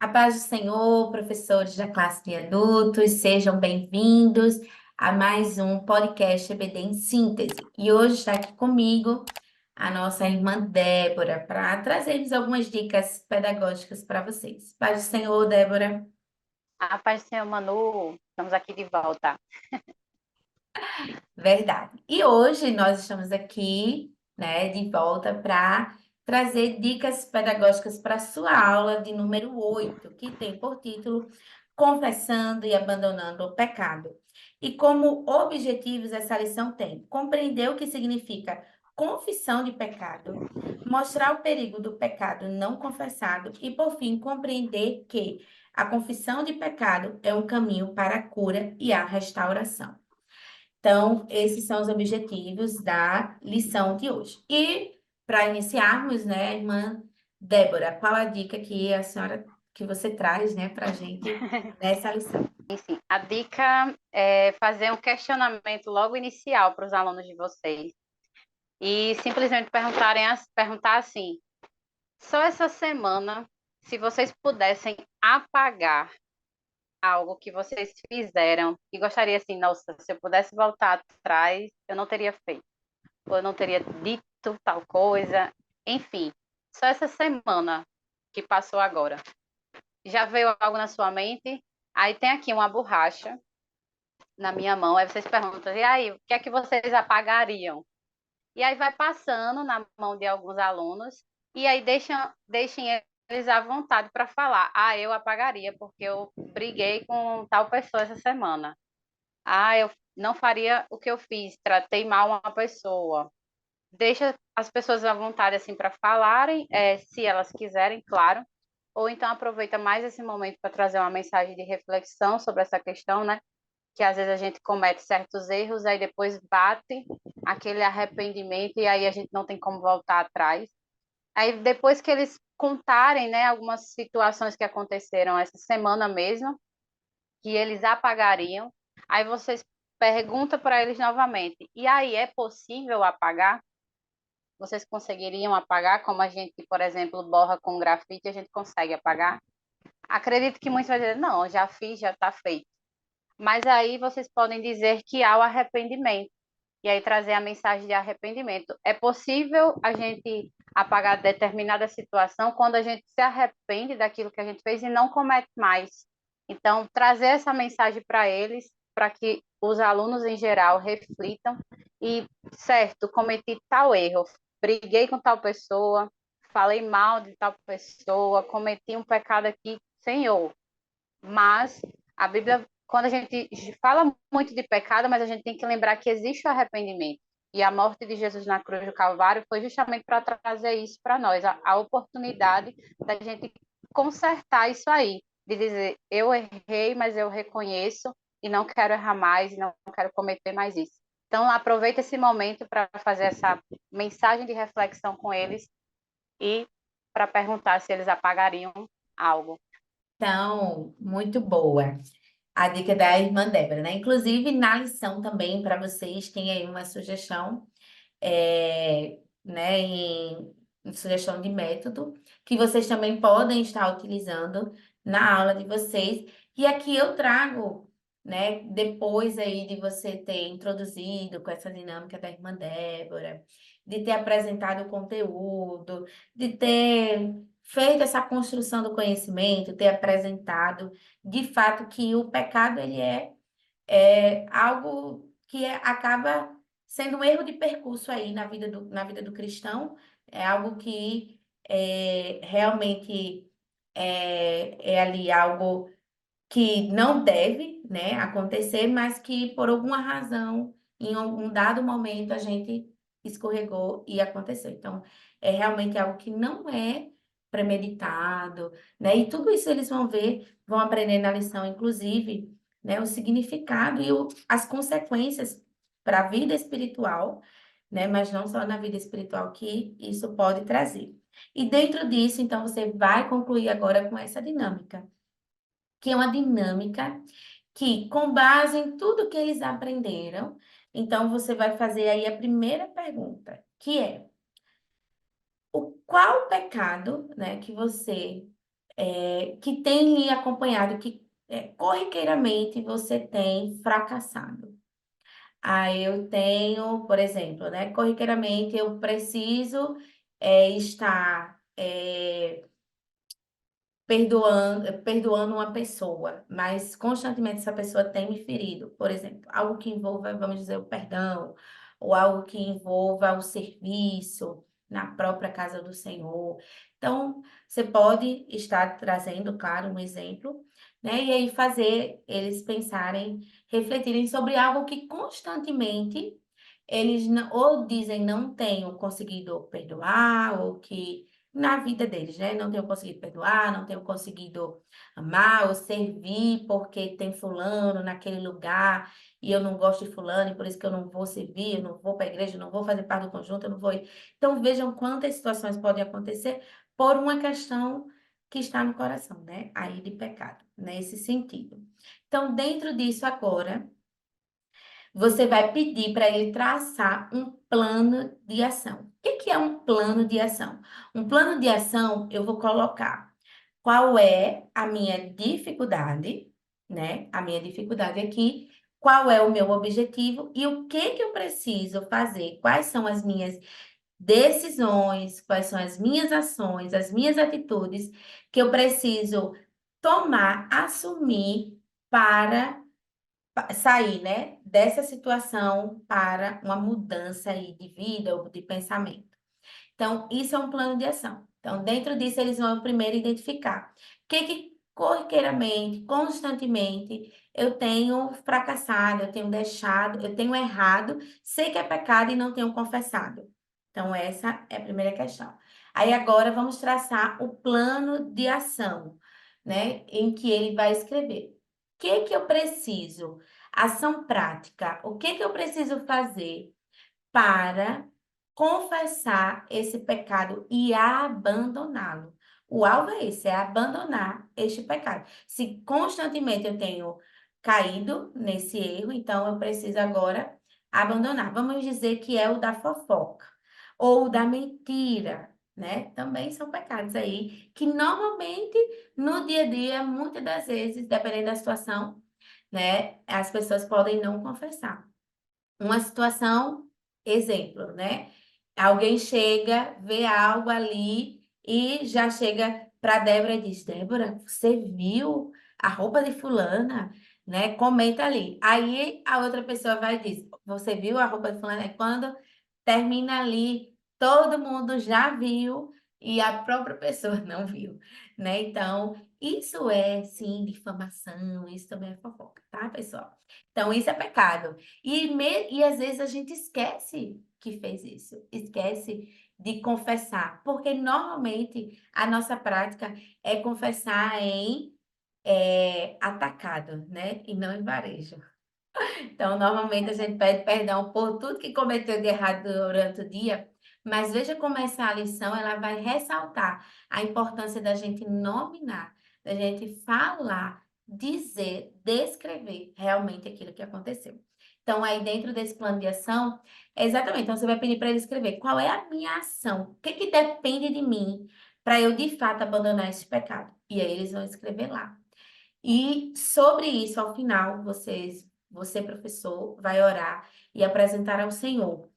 A paz do Senhor, professores da classe de adultos, sejam bem-vindos a mais um podcast EBD em Síntese. E hoje está aqui comigo a nossa irmã Débora para trazermos algumas dicas pedagógicas para vocês. Paz do Senhor, Débora. A paz do Senhor, Manu, estamos aqui de volta. Verdade. E hoje nós estamos aqui, né, de volta para trazer dicas pedagógicas para a sua aula de número 8, que tem por título Confessando e Abandonando o Pecado. E como objetivos essa lição tem compreender o que significa confissão de pecado, mostrar o perigo do pecado não confessado e, por fim, compreender que a confissão de pecado é um caminho para a cura e a restauração. Então, esses são os objetivos da lição de hoje. E para iniciarmos, né, irmã Débora, qual a dica que a senhora que você traz, né, para a gente nessa lição? Enfim, a dica é fazer um questionamento logo inicial para os alunos de vocês e simplesmente perguntar assim: só essa semana, se vocês pudessem apagar algo que vocês fizeram e gostaria assim, nossa, se eu pudesse voltar atrás, eu não teria feito, ou eu não teria dito tal coisa, enfim, só essa semana que passou agora. Já veio algo na sua mente? Aí tem aqui uma borracha na minha mão, aí vocês perguntam, e aí, o que é que vocês apagariam? E aí vai passando na mão de alguns alunos, e aí deixem eles à vontade para falar. Ah, eu apagaria, porque eu briguei com tal pessoa essa semana. Ah, eu não faria o que eu fiz, tratei mal uma pessoa. Deixa as pessoas à vontade assim para falarem, se elas quiserem, claro. Ou então aproveita mais esse momento para trazer uma mensagem de reflexão sobre essa questão, né? Que às vezes a gente comete certos erros, aí depois bate aquele arrependimento e aí a gente não tem como voltar atrás. Aí depois que eles contarem, né, algumas situações que aconteceram essa semana mesmo, que eles apagariam, aí vocês perguntam para eles novamente: e aí, é possível apagar? Vocês conseguiriam apagar, como a gente, por exemplo, borra com grafite, a gente consegue apagar? Acredito que muitos vão dizer, não, já fiz, já está feito. Mas aí vocês podem dizer que há o arrependimento, e aí trazer a mensagem de arrependimento. É possível a gente apagar determinada situação quando a gente se arrepende daquilo que a gente fez e não comete mais. Então, trazer essa mensagem para eles, para que os alunos em geral reflitam e, certo, cometi tal erro, briguei com tal pessoa, falei mal de tal pessoa, cometi um pecado aqui, Senhor, mas a Bíblia, quando a gente fala muito de pecado, mas a gente tem que lembrar que existe o arrependimento. E a morte de Jesus na cruz do Calvário foi justamente para trazer isso para nós, a oportunidade da gente consertar isso aí, de dizer, eu errei, mas eu reconheço e não quero errar mais, e não quero cometer mais isso. Então, aproveita esse momento para fazer essa mensagem de reflexão com eles e para perguntar se eles apagariam algo. Então, muito boa a dica da irmã Débora, né? Inclusive, na lição também, para vocês, tem aí uma sugestão, né, em sugestão de método, que vocês também podem estar utilizando na aula de vocês. E aqui eu trago, né, depois aí de você ter introduzido com essa dinâmica da irmã Débora, de ter apresentado o conteúdo, de ter feito essa construção do conhecimento, ter apresentado de fato que o pecado ele é algo que acaba sendo um erro de percurso aí na vida do cristão, é algo que realmente é ali algo que não deve, né, acontecer, mas que por alguma razão, em um dado momento, a gente escorregou e aconteceu. Então, é realmente algo que não é premeditado, né? E tudo isso eles vão ver, vão aprender na lição, inclusive, né, o significado e as consequências para a vida espiritual, né? Mas não só na vida espiritual que isso pode trazer. E dentro disso, então, você vai concluir agora com essa dinâmica que é uma dinâmica que, com base em tudo que eles aprenderam, então você vai fazer aí a primeira pergunta, que é qual pecado, né, que você que tem lhe acompanhado, que corriqueiramente você tem fracassado. Aí eu tenho, por exemplo, né, corriqueiramente eu preciso estar perdoando uma pessoa, mas constantemente essa pessoa tem me ferido. Por exemplo, algo que envolva, vamos dizer, o perdão, ou algo que envolva o serviço na própria casa do Senhor. Então, você pode estar trazendo, claro, um exemplo, né? E aí fazer eles pensarem, refletirem sobre algo que constantemente eles ou dizem não tenham conseguido perdoar, ou que na vida deles, né? Não tenho conseguido perdoar, não tenho conseguido amar ou servir porque tem fulano naquele lugar e eu não gosto de fulano e por isso que eu não vou servir, eu não vou para a igreja, eu não vou fazer parte do conjunto, eu não vou ir. Então vejam quantas situações podem acontecer por uma questão que está no coração, né? Aí de pecado, nesse sentido. Então, dentro disso agora, você vai pedir para ele traçar um plano de ação. O que que é um plano de ação? Um plano de ação, eu vou colocar qual é a minha dificuldade, né? A minha dificuldade aqui, qual é o meu objetivo e o que que eu preciso fazer, quais são as minhas decisões, quais são as minhas ações, as minhas atitudes que eu preciso tomar, assumir para sair, né, dessa situação para uma mudança aí de vida ou de pensamento. Então, isso é um plano de ação. Então, dentro disso, eles vão primeiro identificar o que corriqueiramente, constantemente, eu tenho fracassado, eu tenho deixado, eu tenho errado, sei que é pecado e não tenho confessado. Então, essa é a primeira questão. Aí, agora, vamos traçar o plano de ação, né, em que ele vai escrever. O que que eu preciso? Ação prática. O que que eu preciso fazer para confessar esse pecado e abandoná-lo? O alvo é esse, é abandonar este pecado. Se constantemente eu tenho caído nesse erro, então eu preciso agora abandonar. Vamos dizer que é o da fofoca ou o da mentira, né? Também são pecados aí que normalmente no dia a dia, muitas das vezes, dependendo da situação, né, as pessoas podem não confessar. Uma situação, exemplo, né? Alguém chega, vê algo ali e já chega para Débora e diz: Débora, você viu a roupa de fulana, né? Comenta ali. Aí a outra pessoa vai e diz: Você viu a roupa de fulana? E quando termina ali, todo mundo já viu e a própria pessoa não viu, né? Então, isso é sim difamação, isso também é fofoca, tá, pessoal? Então, isso é pecado. E às vezes a gente esquece que fez isso, esquece de confessar, porque normalmente a nossa prática é confessar em atacado, né? E não em varejo. Então, normalmente a gente pede perdão por tudo que cometeu de errado durante o dia, mas veja como essa lição ela vai ressaltar a importância da gente nominar, da gente falar, dizer, descrever realmente aquilo que aconteceu. Então, aí dentro desse plano de ação, exatamente, então você vai pedir para ele escrever qual é a minha ação, o que que depende de mim para eu de fato abandonar esse pecado. E aí eles vão escrever lá. E sobre isso, ao final, você, professor, vai orar e apresentar ao Senhor,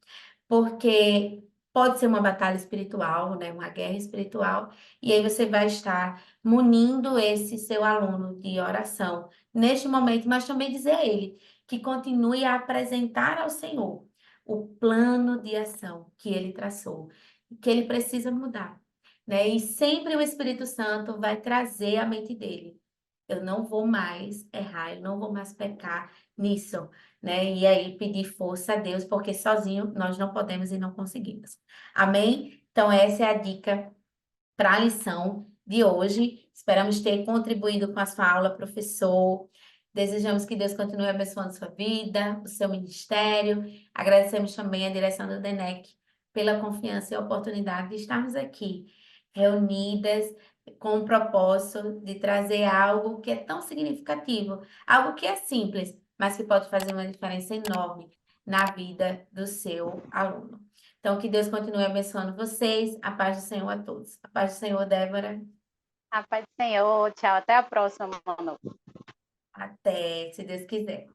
porque pode ser uma batalha espiritual, né, uma guerra espiritual, e aí você vai estar munindo esse seu aluno de oração neste momento, mas também dizer a ele que continue a apresentar ao Senhor o plano de ação que ele traçou, que ele precisa mudar, né? E sempre o Espírito Santo vai trazer à mente dele: eu não vou mais errar, eu não vou mais pecar nisso, né? E aí pedir força a Deus, porque sozinho nós não podemos e não conseguimos. Amém? Então, essa é a dica para a lição de hoje. Esperamos ter contribuído com a sua aula, professor. Desejamos que Deus continue abençoando sua vida, o seu ministério. Agradecemos também a direção do DENEC pela confiança e a oportunidade de estarmos aqui reunidas com o propósito de trazer algo que é tão significativo, algo que é simples, mas que pode fazer uma diferença enorme na vida do seu aluno. Então, que Deus continue abençoando vocês. A paz do Senhor a todos. A paz do Senhor, Débora. A paz do Senhor. Tchau. Até a próxima, Manu. Até, se Deus quiser.